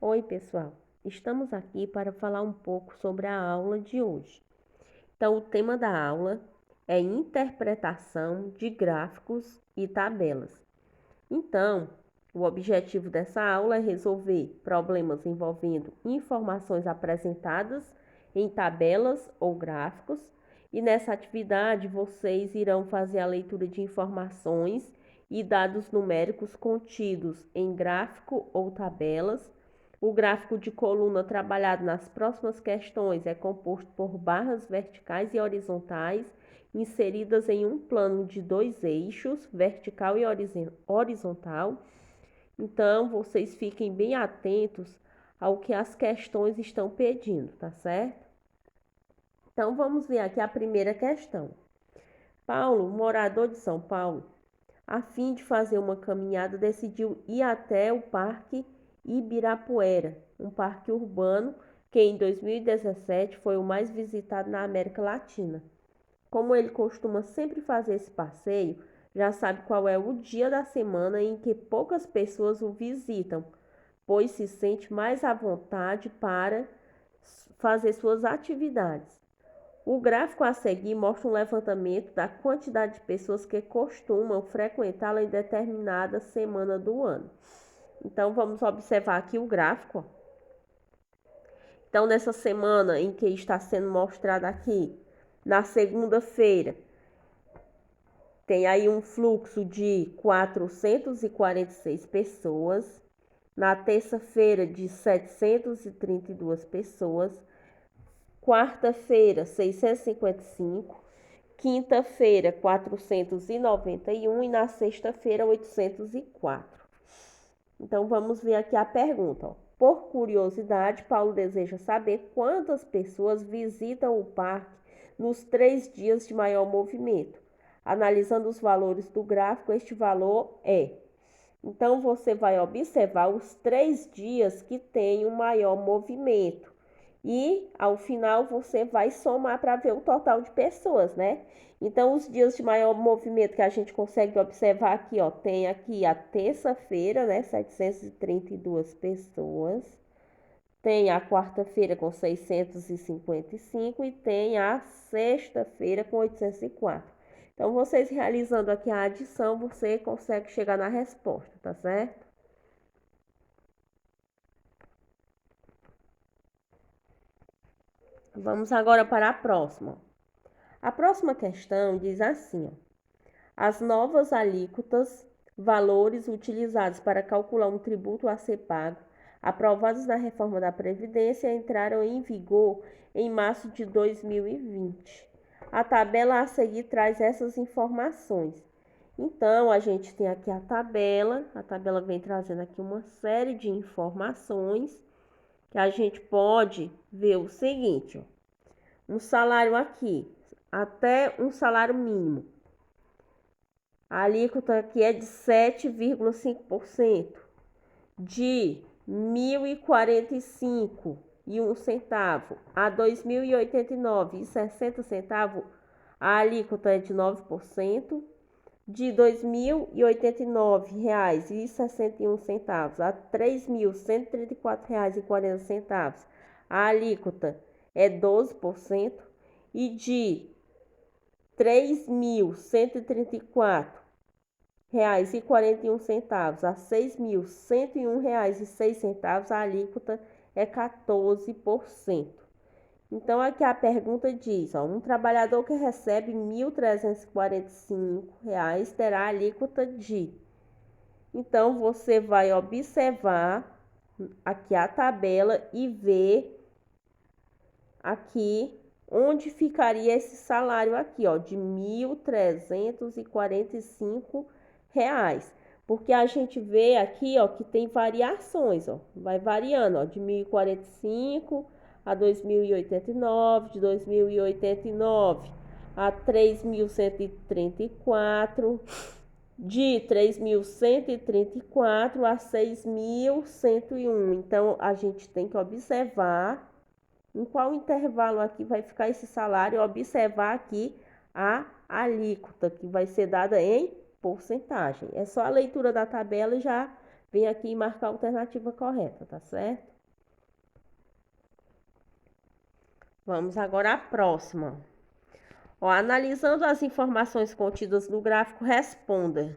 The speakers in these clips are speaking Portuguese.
Oi, pessoal. Estamos aqui para falar um pouco sobre a aula de hoje. Então, o tema da aula é interpretação de gráficos e tabelas. Então, o objetivo dessa aula é resolver problemas envolvendo informações apresentadas em tabelas ou gráficos. E nessa atividade, vocês irão fazer a leitura de informações e dados numéricos contidos em gráfico ou tabelas. O gráfico de coluna trabalhado nas próximas questões é composto por barras verticais e horizontais inseridas em um plano de dois eixos, vertical e horizontal. Então, vocês fiquem bem atentos ao que as questões estão pedindo, tá certo? Então, vamos ver aqui a primeira questão. Paulo, morador de São Paulo, a fim de fazer uma caminhada, decidiu ir até o Parque Ibirapuera, um parque urbano que em 2017 foi o mais visitado na América Latina. Como ele costuma sempre fazer esse passeio, já sabe qual é o dia da semana em que poucas pessoas o visitam, pois se sente mais à vontade para fazer suas atividades. O gráfico a seguir mostra um levantamento da quantidade de pessoas que costumam frequentá-la em determinada semana do ano. Então, vamos observar aqui o gráfico. Então, nessa semana em que está sendo mostrado aqui, na segunda-feira, tem aí um fluxo de 446 pessoas. Na terça-feira, de 732 pessoas. Quarta-feira, 655. Quinta-feira, 491 e na sexta-feira, 804. Então, vamos ver aqui a pergunta. Ó. Por curiosidade, Paulo deseja saber quantas pessoas visitam o parque nos 3 dias de maior movimento. Analisando os valores do gráfico, este valor é. Então, você vai observar os 3 dias que tem o maior movimento. E, ao final, você vai somar para ver o total de pessoas, né? Então, os dias de maior movimento que a gente consegue observar aqui, ó, tem aqui a terça-feira, né, 732 pessoas. Tem a quarta-feira com 655 e tem a sexta-feira com 804. Então, vocês realizando aqui a adição, você consegue chegar na resposta, tá certo? Vamos agora para a próxima. A próxima questão diz assim, ó, as novas alíquotas, valores utilizados para calcular um tributo a ser pago, aprovados na reforma da Previdência, entraram em vigor em março de 2020. A tabela a seguir traz essas informações. Então, a gente tem aqui a tabela vem trazendo aqui uma série de informações que a gente pode ver o seguinte, ó, um salário aqui, até um salário mínimo. A alíquota aqui é de 7,5%, de R$ 1.045,01 a R$ 2.089,60, a alíquota é de 9%, de R$ 2.089,61 a R$ 3.134,40, a alíquota é 12%, e de R$ 3.134,41 a R$ 6.101,06, a alíquota é 14%. Então, aqui a pergunta diz, ó, um trabalhador que recebe R$ 1.345 terá alíquota de... Então, você vai observar aqui a tabela e ver aqui onde ficaria esse salário aqui, ó, de R$ 1.345, porque a gente vê aqui, ó, que tem variações, ó, vai variando, ó, de 1.045 a 2.089, de 2.089 a 3.134, de 3.134 a 6.101. Então, a gente tem que observar em qual intervalo aqui vai ficar esse salário, observar aqui a alíquota que vai ser dada em porcentagem. É só a leitura da tabela e já vem aqui e marca a alternativa correta, tá certo? Vamos agora à próxima. Ó, analisando as informações contidas no gráfico, responda.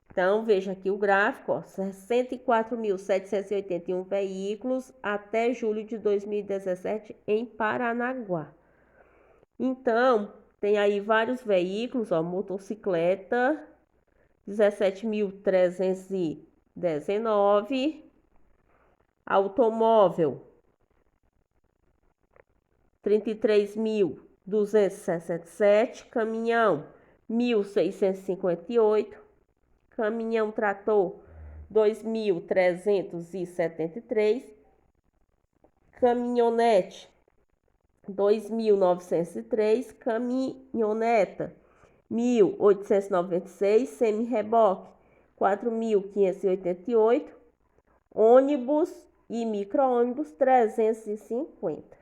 Então, veja aqui o gráfico, ó, 64.781 veículos até julho de 2017 em Paranaguá. Então, tem aí vários veículos, ó, motocicleta, 17.319, automóvel, 33.267, caminhão, 1.658, caminhão trator, 2.373, caminhonete, 2.903, caminhoneta, 1.896, semi-reboque, 4.588, ônibus e micro-ônibus, 350.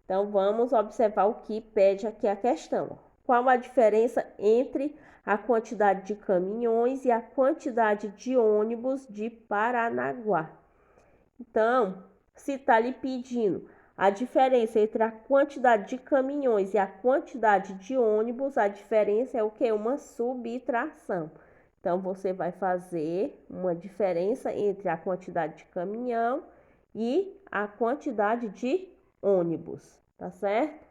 Então, vamos observar o que pede aqui a questão. Qual a diferença entre a quantidade de caminhões e a quantidade de ônibus de Paranaguá? Então, se está lhe pedindo a diferença entre a quantidade de caminhões e a quantidade de ônibus, a diferença é o que? Uma subtração. Então, você vai fazer uma diferença entre a quantidade de caminhão e a quantidade de ônibus, tá certo?